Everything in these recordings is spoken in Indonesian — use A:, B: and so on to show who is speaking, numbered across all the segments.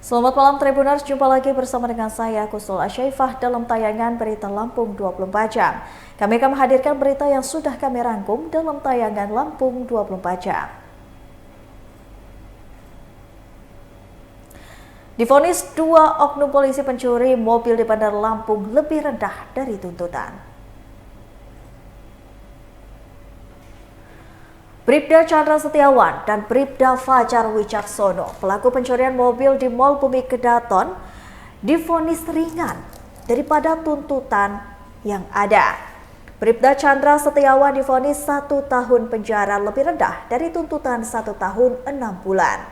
A: Selamat malam Tribuners, jumpa lagi bersama dengan saya Kustul Asyaifah dalam tayangan Berita Lampung 24 Jam. Kami akan menghadirkan berita yang sudah kami rangkum dalam tayangan Lampung 24 Jam. Divonis 2 oknum polisi pencuri mobil di Bandar Lampung lebih rendah dari tuntutan. Bribda Chandra Setiawan dan Bribda Fajar Wicaksono, pelaku pencurian mobil di Mall Bumi Kedaton, divonis ringan daripada tuntutan yang ada. Bribda Chandra Setiawan divonis 1 tahun penjara lebih rendah dari tuntutan 1 tahun 6 bulan.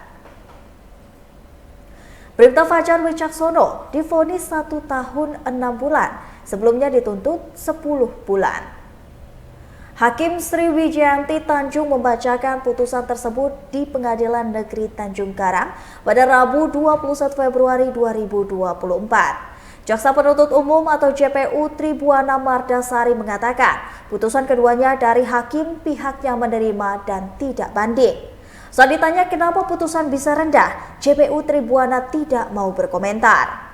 A: Bribda Fajar Wicaksono divonis 1 tahun 6 bulan, sebelumnya dituntut 10 bulan. Hakim Sri Wijayanti Tanjung membacakan putusan tersebut di Pengadilan Negeri Tanjung Karang pada Rabu 21 Februari 2024. Jaksa Penuntut Umum atau JPU Tribuana Mardasari mengatakan putusan keduanya dari hakim pihaknya menerima dan tidak banding. Saat ditanya kenapa putusan bisa rendah, JPU Tribuana tidak mau berkomentar.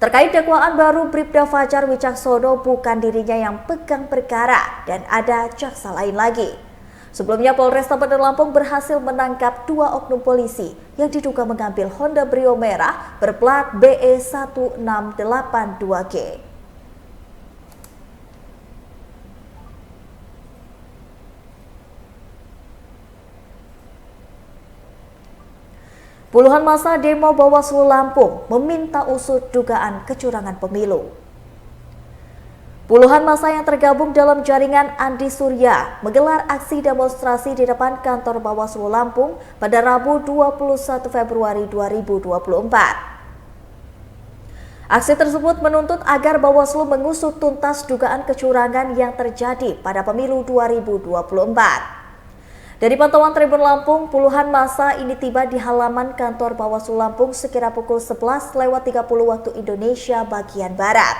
A: Terkait dakwaan baru Bribda Fajar Wicaksono, bukan dirinya yang pegang perkara dan ada jaksa lain lagi. Sebelumnya Polresta Bandar Lampung berhasil menangkap 2 oknum polisi yang diduga mengambil Honda Brio merah berplat BE1682G. Puluhan massa demo Bawaslu Lampung meminta usut dugaan kecurangan pemilu. Puluhan massa yang tergabung dalam jaringan Andi Surya menggelar aksi demonstrasi di depan kantor Bawaslu Lampung pada Rabu 21 Februari 2024. Aksi tersebut menuntut agar Bawaslu mengusut tuntas dugaan kecurangan yang terjadi pada pemilu 2024. Dari pantauan Tribun Lampung, puluhan massa ini tiba di halaman kantor Bawaslu Lampung sekira pukul 11:30 waktu Indonesia bagian Barat.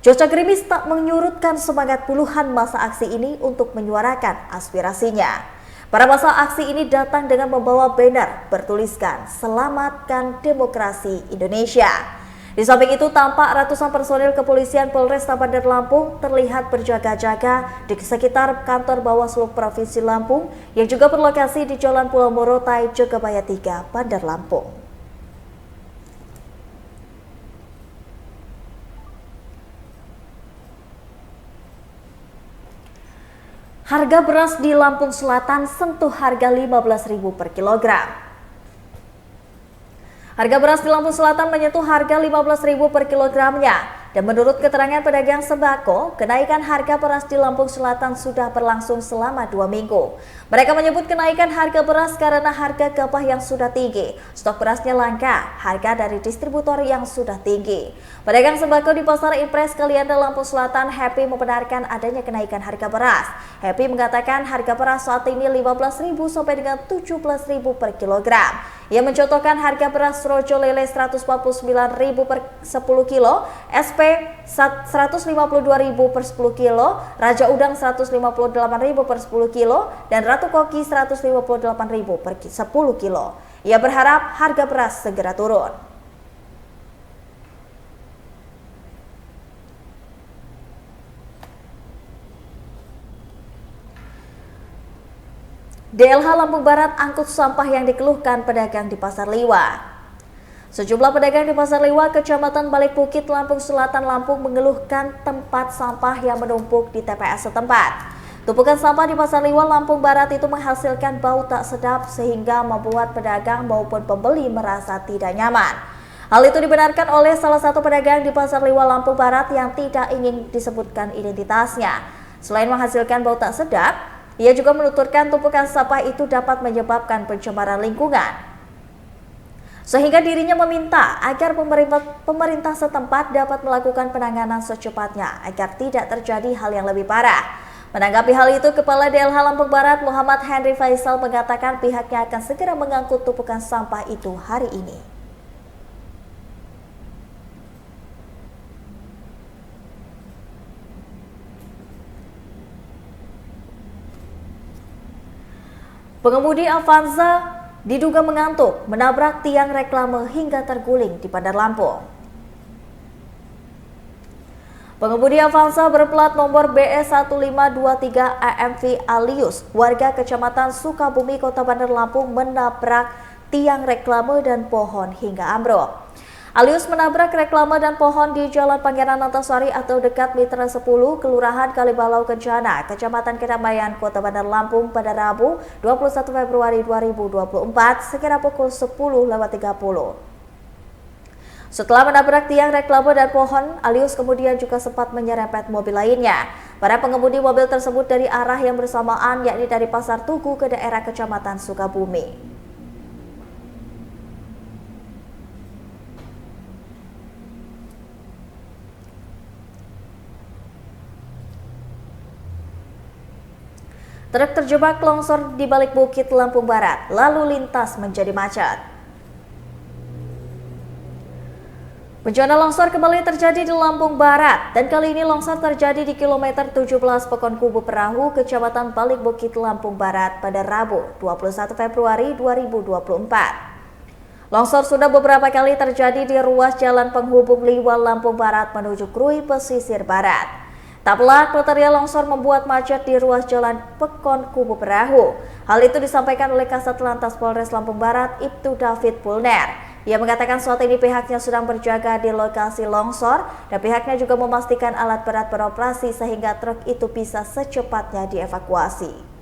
A: Cuaca gerimis tak menyurutkan semangat puluhan massa aksi ini untuk menyuarakan aspirasinya. Para massa aksi ini datang dengan membawa banner bertuliskan "Selamatkan Demokrasi Indonesia". Di samping itu, tampak ratusan personil kepolisian Polresta Bandar Lampung terlihat berjaga-jaga di sekitar kantor Bawaslu Provinsi Lampung yang juga berlokasi di Jalan Pulau Morotai, Jogabaya 3, Bandar Lampung. Harga beras di Lampung Selatan sentuh harga Rp15.000 per kilogram. Harga beras di Lampung Selatan menyentuh harga Rp15.000 per kilogramnya. Dan menurut keterangan pedagang sembako, kenaikan harga beras di Lampung Selatan sudah berlangsung selama 2 minggu. Mereka menyebut kenaikan harga beras karena harga gabah yang sudah tinggi, stok berasnya langka, harga dari distributor yang sudah tinggi. Pedagang sembako di Pasar Impres Kalianda Lampung Selatan, Happy, membenarkan adanya kenaikan harga beras. Happy mengatakan harga beras saat ini Rp15.000 sampai dengan Rp17.000 per kilogram. Ia mencontohkan harga beras Rojo Lele Rp149.000 per 10 kilo, SP Rp152.000 per 10 kilo, Raja Udang Rp158.000 per 10 kilo, dan Ratu Koki Rp158.000 per 10 kilo. Ia berharap harga beras segera turun. DLH Lampung Barat angkut sampah yang dikeluhkan pedagang di Pasar Liwa. Sejumlah pedagang di Pasar Liwa, Kecamatan Balik Bukit, Lampung Selatan, Lampung mengeluhkan tempat sampah yang menumpuk di TPS setempat. Tumpukan sampah di Pasar Liwa, Lampung Barat itu menghasilkan bau tak sedap sehingga membuat pedagang maupun pembeli merasa tidak nyaman. Hal itu dibenarkan oleh salah satu pedagang di Pasar Liwa, Lampung Barat yang tidak ingin disebutkan identitasnya. Selain menghasilkan bau tak sedap, ia juga menuturkan tumpukan sampah itu dapat menyebabkan pencemaran lingkungan. Sehingga dirinya meminta agar pemerintah setempat dapat melakukan penanganan secepatnya agar tidak terjadi hal yang lebih parah. Menanggapi hal itu, Kepala DLH Lampung Barat Muhammad Henry Faisal mengatakan pihaknya akan segera mengangkut tumpukan sampah itu hari ini. Pengemudi Avanza diduga mengantuk, menabrak tiang reklame hingga terguling di Bandar Lampung. Pengemudi Avanza berplat nomor BE1523 AMV Alius, warga Kecamatan Sukabumi, Kota Bandar Lampung, menabrak tiang reklame dan pohon hingga ambruk. Alius menabrak reklame dan pohon di Jalan Pangeran Antasari atau dekat Mitra 10, Kelurahan Kalibalau Kencana, Kecamatan Kedamaian, Kota Bandar Lampung pada Rabu 21 Februari 2024 sekira pukul 10.30. Setelah menabrak tiang reklame dan pohon, Alius kemudian juga sempat menyerempet mobil lainnya. Para pengemudi mobil tersebut dari arah yang bersamaan, yakni dari Pasar Tugu ke daerah Kecamatan Sukabumi. Truk terjebak longsor di balik bukit Lampung Barat, lalu lintas menjadi macet. Bencana longsor kembali terjadi di Lampung Barat, dan kali ini longsor terjadi di kilometer 17 Pekon Kubu Perahu, Kecamatan Balik Bukit, Lampung Barat pada Rabu 21 Februari 2024. Longsor sudah beberapa kali terjadi di ruas jalan penghubung Liwal Lampung Barat menuju Krui pesisir barat. Tak pelak, material longsor membuat macet di ruas jalan Pekon Kubu Perahu. Hal itu disampaikan oleh Kasat Lantas Polres Lampung Barat, Ibtu David Pulner. Ia mengatakan saat ini pihaknya sedang berjaga di lokasi longsor dan pihaknya juga memastikan alat berat beroperasi sehingga truk itu bisa secepatnya dievakuasi.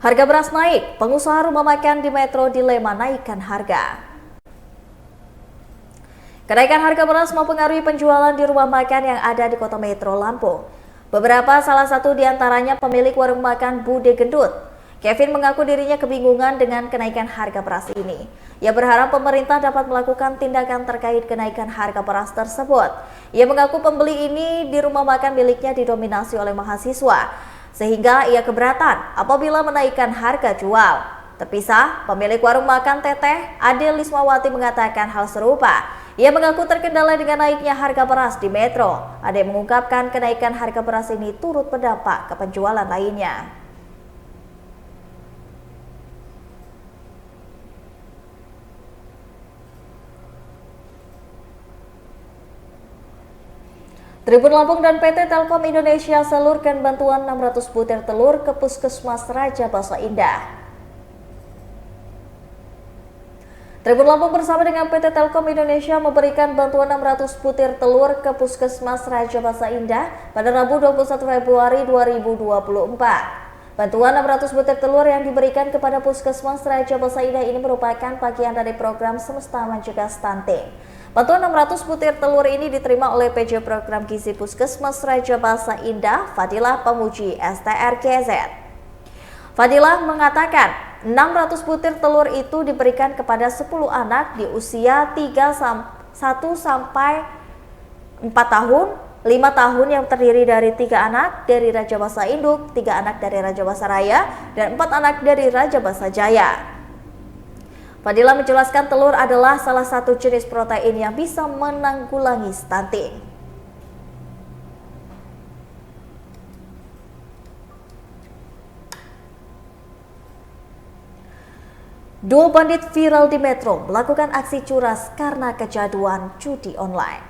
A: Harga beras naik, pengusaha rumah makan di Metro dilema naikkan harga. Kenaikan harga beras mempengaruhi penjualan di rumah makan yang ada di Kota Metro Lampung. Salah satu diantaranya pemilik warung makan Bude Gendut. Kevin mengaku dirinya kebingungan dengan kenaikan harga beras ini. Ia berharap pemerintah dapat melakukan tindakan terkait kenaikan harga beras tersebut. Ia mengaku pembeli ini di rumah makan miliknya didominasi oleh mahasiswa, sehingga ia keberatan apabila menaikkan harga jual. Terpisah, pemilik warung makan Teteh, Ade Lismawati mengatakan hal serupa. Ia mengaku terkendala dengan naiknya harga beras di Metro. Ade mengungkapkan kenaikan harga beras ini turut berdampak ke penjualan lainnya. Tribun Lampung dan PT Telkom Indonesia salurkan bantuan 600 butir telur ke Puskesmas Raja Basa Indah. Tribun Lampung bersama dengan PT Telkom Indonesia memberikan bantuan 600 butir telur ke Puskesmas Raja Basa Indah pada Rabu 21 Februari 2024. Bantuan 600 butir telur yang diberikan kepada Puskesmas Raja Basa Indah ini merupakan bagian dari program Semesta Mencegah Stunting. Bantuan 600 butir telur ini diterima oleh PJ Program Gizi Puskesmas Raja Basa Indah, Fadilah Pemuji STRGZ. Fadilah mengatakan 600 butir telur itu diberikan kepada 10 anak di usia 1 sampai 4 tahun, 5 tahun yang terdiri dari 3 anak dari Raja Basa Induk, 3 anak dari Raja Basa Raya, dan 4 anak dari Raja Basa Jaya. Fadilah menjelaskan telur adalah salah satu jenis protein yang bisa menanggulangi stunting. Dua bandit viral di Metro melakukan aksi curas karena kecanduan judi online.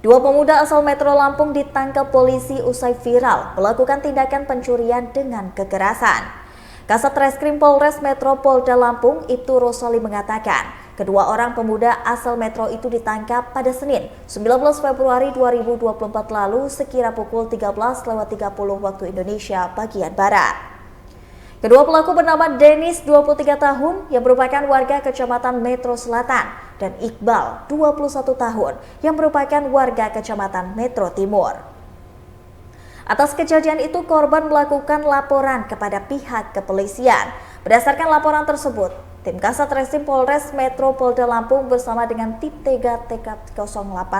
A: Dua pemuda asal Metro Lampung ditangkap polisi usai viral melakukan tindakan pencurian dengan kekerasan. Kasat Reskrim Polres Metro Polda Lampung, Ibtu Rosali mengatakan, kedua orang pemuda asal Metro itu ditangkap pada Senin, 19 Februari 2024 lalu sekira pukul 13.30 waktu Indonesia bagian Barat. Kedua pelaku bernama Denis, 23 tahun, yang merupakan warga Kecamatan Metro Selatan, dan Iqbal, 21 tahun, yang merupakan warga Kecamatan Metro Timur. Atas kejadian itu, korban melakukan laporan kepada pihak kepolisian. Berdasarkan laporan tersebut, tim Kasat Reskrim Polres Metro Polda Lampung bersama dengan tim 3 TK08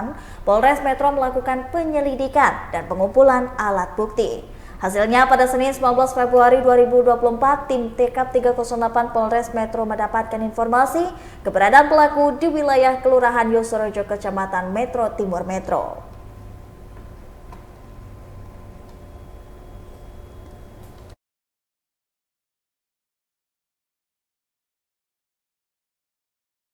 A: Polres Metro melakukan penyelidikan dan pengumpulan alat bukti. Hasilnya pada Senin 19 Februari 2024, tim TK 308 Polres Metro mendapatkan informasi keberadaan pelaku di wilayah Kelurahan Yosurojo, Kecamatan Metro Timur Metro.